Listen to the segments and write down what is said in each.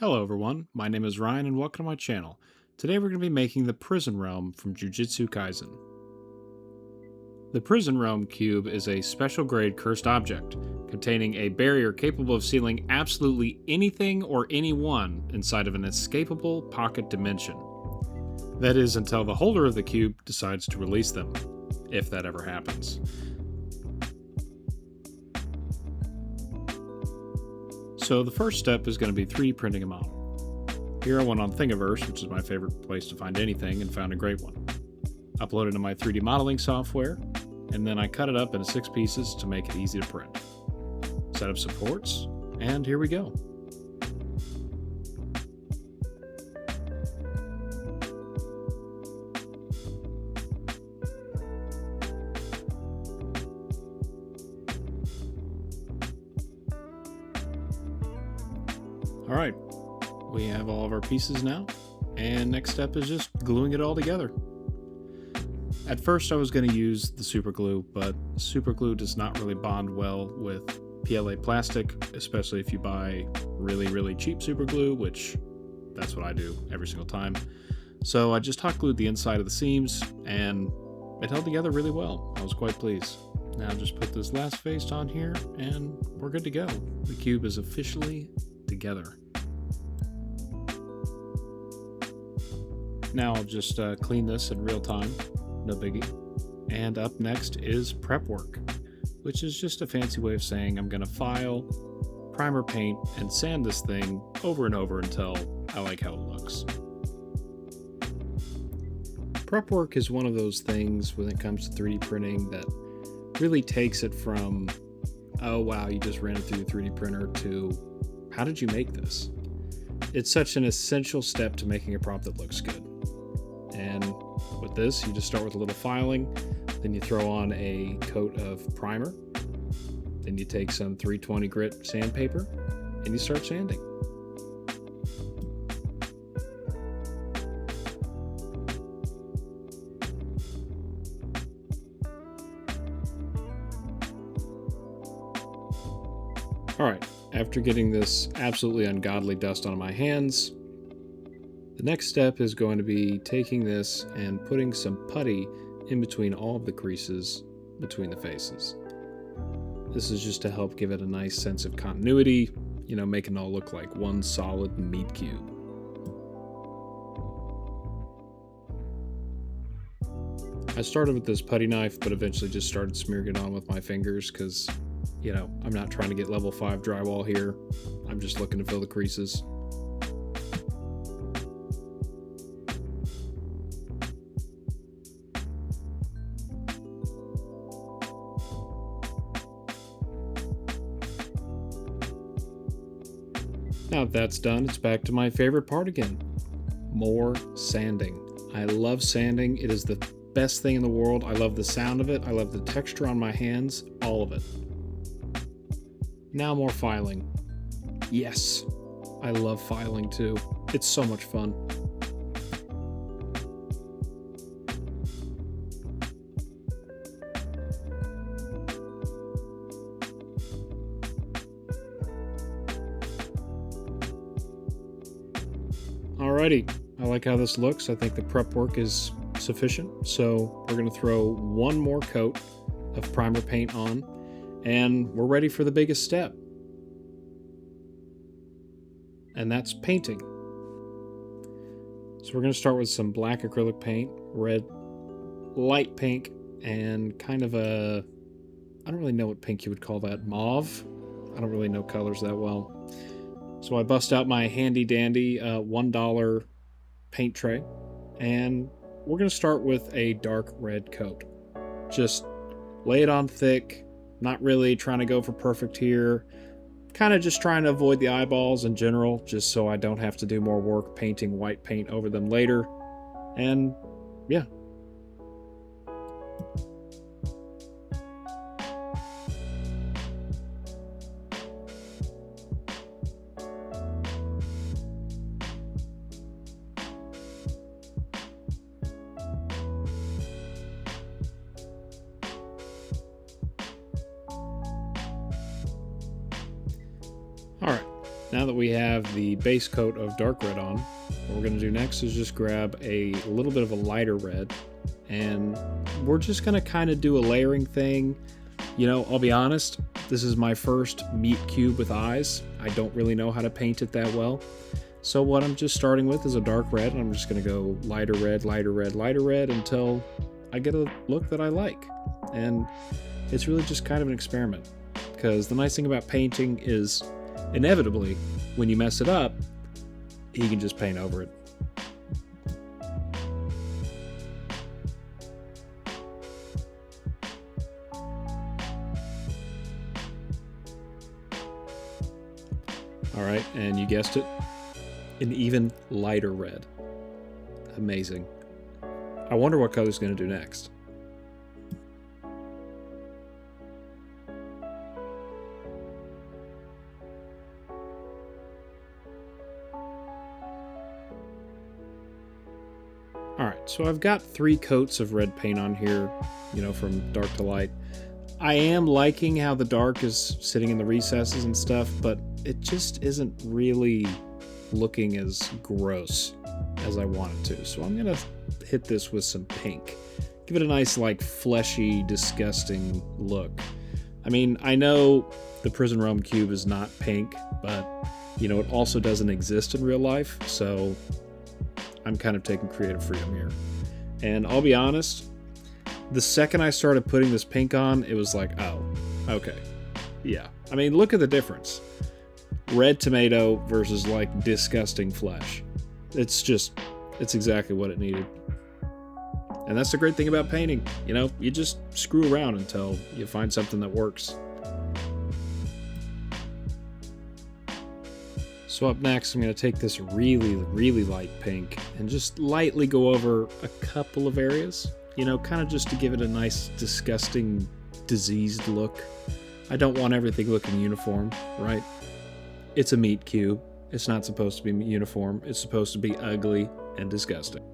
Hello everyone, my name is Ryan and welcome to my channel. Today we're going to be making the Prison Realm from Jujutsu Kaisen. The Prison Realm cube is a special grade cursed object, containing a barrier capable of sealing absolutely anything or anyone inside of an escapable pocket dimension. That is until the holder of the cube decides to release them, if that ever happens. So the first step is going to be 3D printing a model. Here I went on Thingiverse, which is my favorite place to find anything, and found a great one. Uploaded to my 3D modeling software, and then I cut it up into 6 pieces to make it easy to print. Set up supports, and here we go. Alright, we have all of our pieces now, and next step is just gluing it all together. At first I was going to use the super glue, but super glue does not really bond well with PLA plastic, especially if you buy really cheap super glue, which that's what I do every single time. So I just hot glued the inside of the seams, and it held together really well. I was quite pleased. Now just put this last face on here, and we're good to go. The cube is officially together. Now I'll just clean this in real time, no biggie. And up next is prep work, which is just a fancy way of saying I'm going to file, primer paint, and sand this thing over and over until I like how it looks. Prep work is one of those things when it comes to 3D printing that really takes it from, oh wow, you just ran it through the 3D printer, to how did you make this? It's such an essential step to making a prop that looks good. And with this, you just start with a little filing, then you throw on a coat of primer, then you take some 320 grit sandpaper, and you start sanding. Alright, after getting this absolutely ungodly dust on my hands, the next step is going to be taking this and putting some putty in between all of the creases between the faces. This is just to help give it a nice sense of continuity, making it all look like one solid meat cube. I started with this putty knife, but eventually just started smearing it on with my fingers because, I'm not trying to get level 5 drywall here. I'm just looking to fill the creases. Now that that's done, it's back to my favorite part again. More sanding. I love sanding. It is the best thing in the world. I love the sound of it. I love the texture on my hands. All of it. Now more filing. Yes, I love filing too. It's so much fun. Alrighty, I like how this looks. I think the prep work is sufficient. So we're going to throw one more coat of primer paint on, and we're ready for the biggest step. And that's painting. So we're going to start with some black acrylic paint, red, light pink, and kind of a, I don't really know what pink you would call that, mauve? I don't really know colors that well. So I bust out my handy dandy $1 paint tray, and we're going to start with a dark red coat. Just lay it on thick, not really trying to go for perfect here, kind of just trying to avoid the eyeballs in general, just so I don't have to do more work painting white paint over them later. And yeah. Alright, Now that we have the base coat of dark red on, what we're going to do next is just grab a little bit of a lighter red, and we're just going to kind of do a layering thing. You know, I'll be honest, this is my first meat cube with eyes. I don't really know how to paint it that well. So what I'm just starting with is a dark red, and I'm just going to go lighter red, lighter red, lighter red until I get a look that I like. And it's really just kind of an experiment, because the nice thing about painting is inevitably, when you mess it up, you can just paint over it. Alright, and you guessed it, an even lighter red. Amazing. I wonder what color's going to do next. Alright, so I've got 3 coats of red paint on here, you know, from dark to light. I am liking how the dark is sitting in the recesses and stuff, but it just isn't really looking as gross as I want it to. So I'm going to hit this with some pink. Give it a nice, like, fleshy, disgusting look. I mean, I know the Prison Realm cube is not pink, but, you know, it also doesn't exist in real life, so I'm kind of taking creative freedom here. And I'll be honest, the second I started putting this pink on, it was like, oh, okay. Yeah. I mean, look at the difference. Red tomato versus, like, disgusting flesh. It's exactly what it needed. And that's the great thing about painting. You know, you just screw around until you find something that works. So up next, I'm going to take this really, really light pink and just lightly go over a couple of areas. You know, kind of just to give it a nice, disgusting, diseased look. I don't want everything looking uniform, right? It's a meat cube. It's not supposed to be uniform. It's supposed to be ugly and disgusting.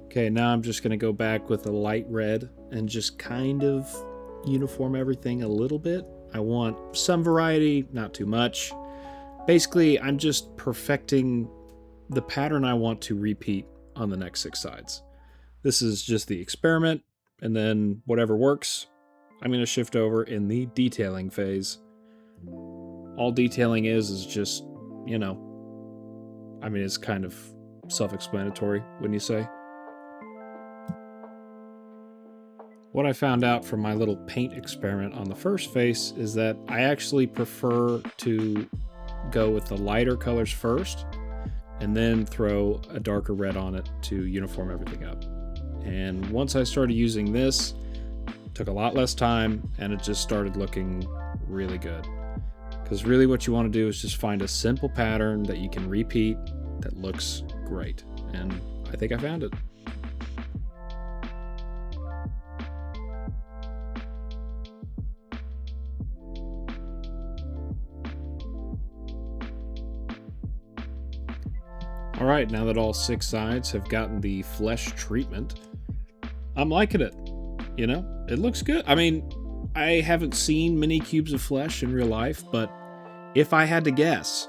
Okay, now I'm just going to go back with a light red and just kind of uniform everything a little bit. I want some variety, not too much. Basically, I'm just perfecting the pattern I want to repeat on the next 6 sides. This is just the experiment, and then whatever works, I'm going to shift over in the detailing phase. All detailing is just, you know, I mean, it's kind of self-explanatory, wouldn't you say? What I found out from my little paint experiment on the first face is that I actually prefer to go with the lighter colors first, and then throw a darker red on it to uniform everything up. And once I started using this, it took a lot less time, and it just started looking really good. Because really what you want to do is just find a simple pattern that you can repeat that looks great. And I think I found it. Alright, now that all 6 sides have gotten the flesh treatment, I'm liking it. You know, it looks good. I mean, I haven't seen many cubes of flesh in real life, but if I had to guess,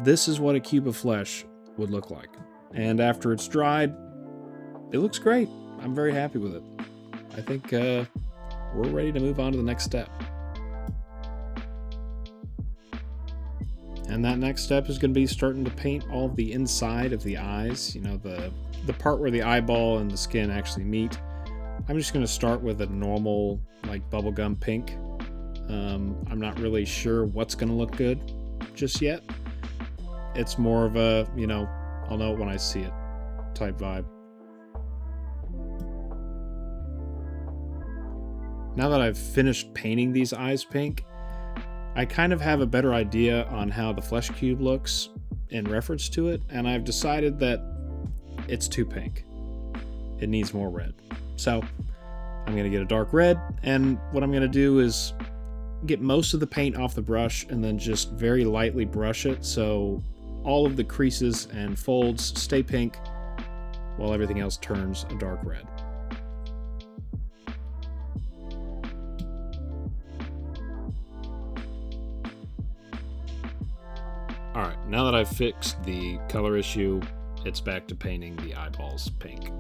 this is what a cube of flesh would look like. And after it's dried, it looks great. I'm very happy with it. I think we're ready to move on to the next step. And that next step is going to be starting to paint all of the inside of the eyes, you know, the part where the eyeball and the skin actually meet. I'm just going to start with a normal, like, bubblegum pink. I'm not really sure what's going to look good just yet. It's more of a, you know, I'll know it when I see it type vibe. Now that I've finished painting these eyes pink, I kind of have a better idea on how the flesh cube looks in reference to it, and I've decided that it's too pink. It needs more red. So I'm going to get a dark red, and what I'm going to do is get most of the paint off the brush and then just very lightly brush it so all of the creases and folds stay pink while everything else turns a dark red. Alright, now that I've fixed the color issue, it's back to painting the eyeballs pink.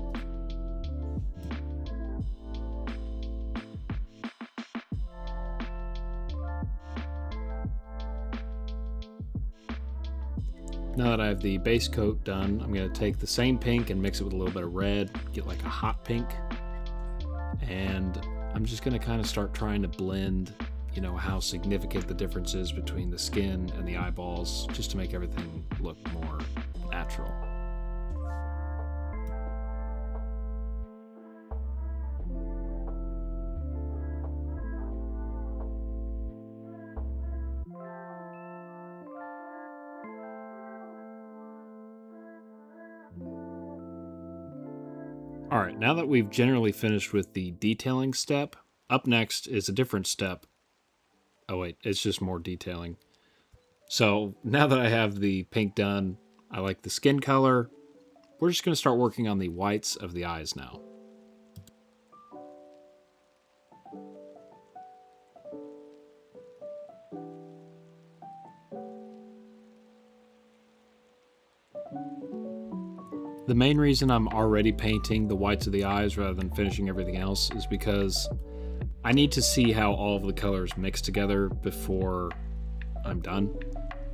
Now that I have the base coat done, I'm going to take the same pink and mix it with a little bit of red, get like a hot pink. And I'm just going to kind of start trying to blend, you know, how significant the difference is between the skin and the eyeballs, just to make everything look more natural. All right, now that we've generally finished with the detailing step, up next is a different step. Oh wait, it's just more detailing. So now that I have the pink done, I like the skin color. We're just going to start working on the whites of the eyes now. The main reason I'm already painting the whites of the eyes rather than finishing everything else is because I need to see how all of the colors mix together before I'm done.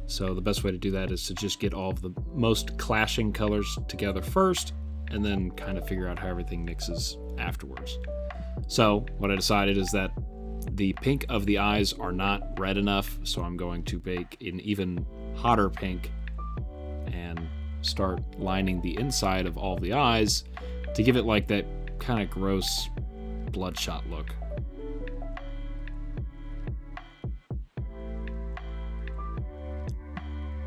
So the best way to do that is to just get all of the most clashing colors together first, and then kind of figure out how everything mixes afterwards. So what I decided is that the pink of the eyes are not red enough, so I'm going to bake an even hotter pink and start lining the inside of all the eyes to give it like that kind of gross bloodshot look.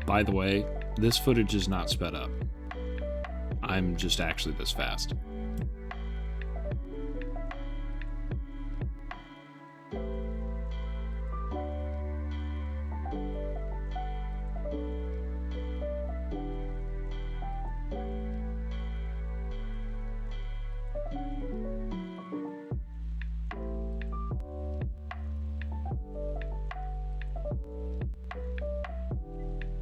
By the way, this footage is not sped up. I'm just actually this fast.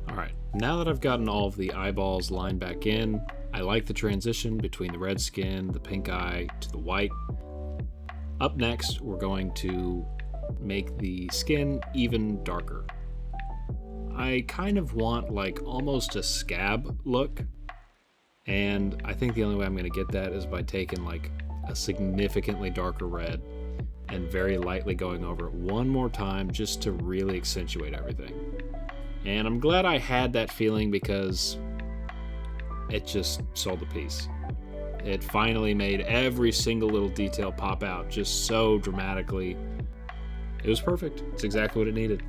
Alright, now that I've gotten all of the eyeballs lined back in, I like the transition between the red skin, the pink eye, to the white. Up next, we're going to make the skin even darker. I kind of want like almost a scab look, and I think the only way I'm going to get that is by taking like a significantly darker red and very lightly going over it one more time just to really accentuate everything. And I'm glad I had that feeling because it just sold the piece. It finally made every single little detail pop out just so dramatically. It was perfect. It's exactly what it needed.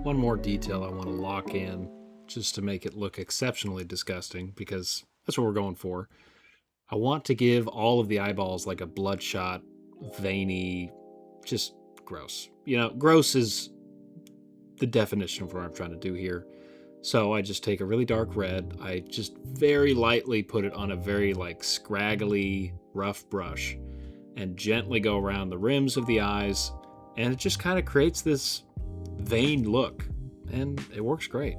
One more detail I want to lock in just to make it look exceptionally disgusting, because that's what we're going for. I want to give all of the eyeballs like a bloodshot, veiny, just gross. You know, gross is the definition of what I'm trying to do here. So I just take a really dark red, I just very lightly put it on a very like scraggly, rough brush and gently go around the rims of the eyes, and it just kind of creates this vein look, and it works great.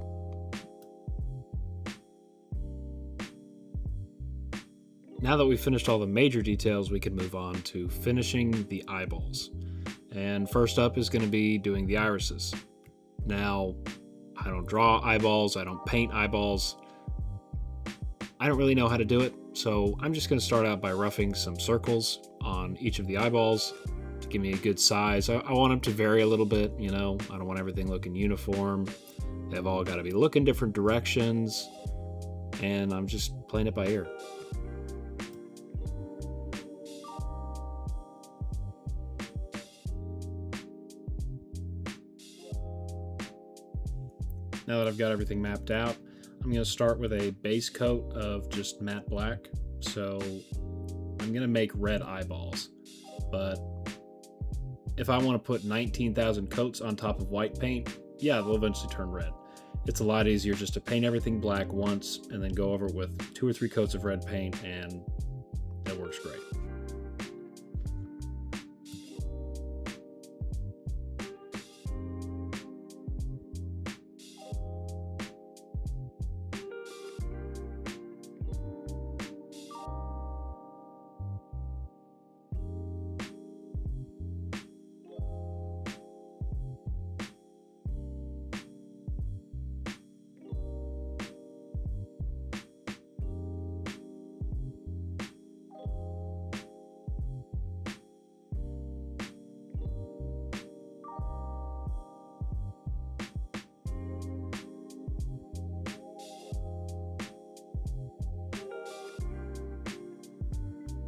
Now that we've finished all the major details, we can move on to finishing the eyeballs. And first up is going to be doing the irises. Now, I don't draw eyeballs, I don't paint eyeballs. I don't really know how to do it, so I'm just going to start out by roughing some circles on each of the eyeballs to give me a good size. I want them to vary a little bit, you know, I don't want everything looking uniform. They've all got to be looking different directions, and I'm just playing it by ear. Now that I've got everything mapped out, I'm going to start with a base coat of just matte black. So I'm going to make red eyeballs, but if I want to put 19,000 coats on top of white paint, yeah, they'll eventually turn red. It's a lot easier just to paint everything black once and then go over it with 2 or 3 coats of red paint, and that works great.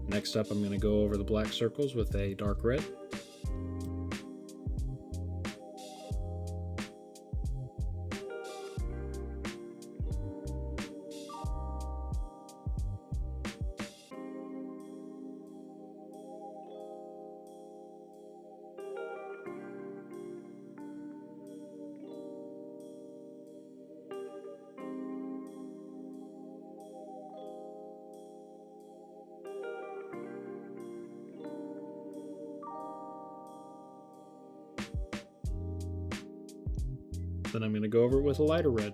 Next up, I'm going to go over the black circles with a dark red. Then I'm going to go over it with a lighter red.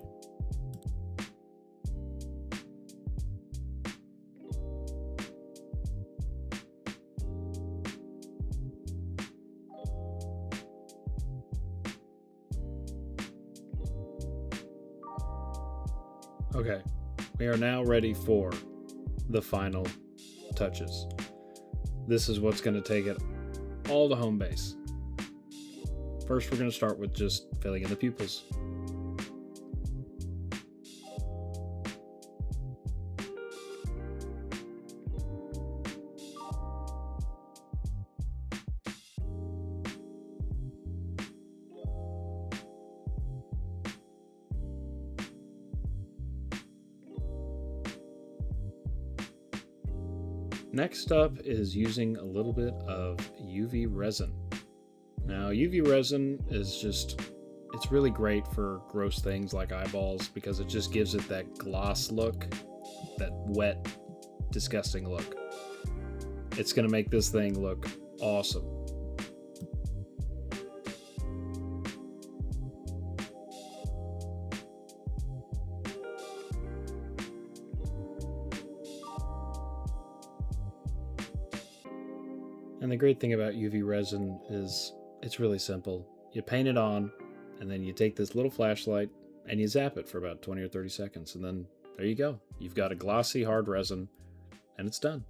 Okay, we are now ready for the final touches. This is what's going to take it all to home base. First, we're going to start with just filling in the pupils. Next up is using a little bit of UV resin. Now, UV resin is it's really great for gross things like eyeballs because it just gives it that gloss look, that wet, disgusting look. It's going to make this thing look awesome. And the great thing about UV resin is it's really simple. You paint it on, and then you take this little flashlight and you zap it for about 20 or 30 seconds, and then there you go. You've got a glossy, hard resin, and it's done.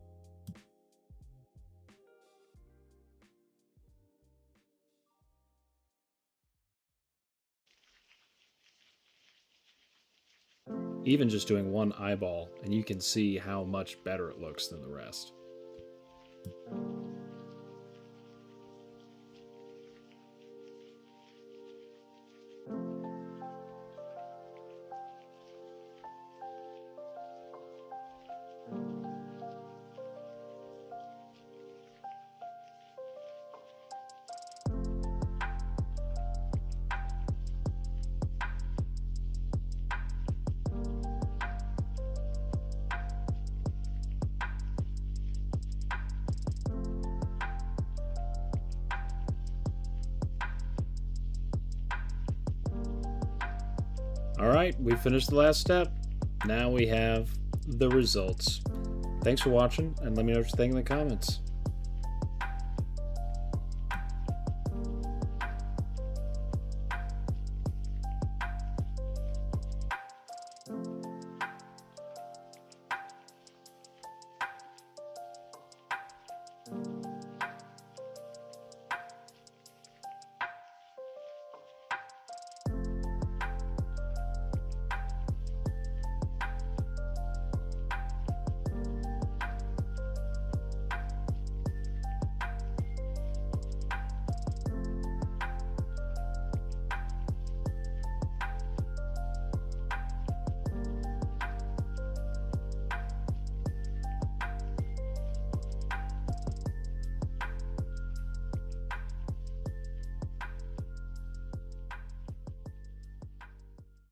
Even just doing one eyeball, and you can see how much better it looks than the rest. Alright, we finished the last step. Now we have the results. Thanks for watching, and let me know what you think in the comments.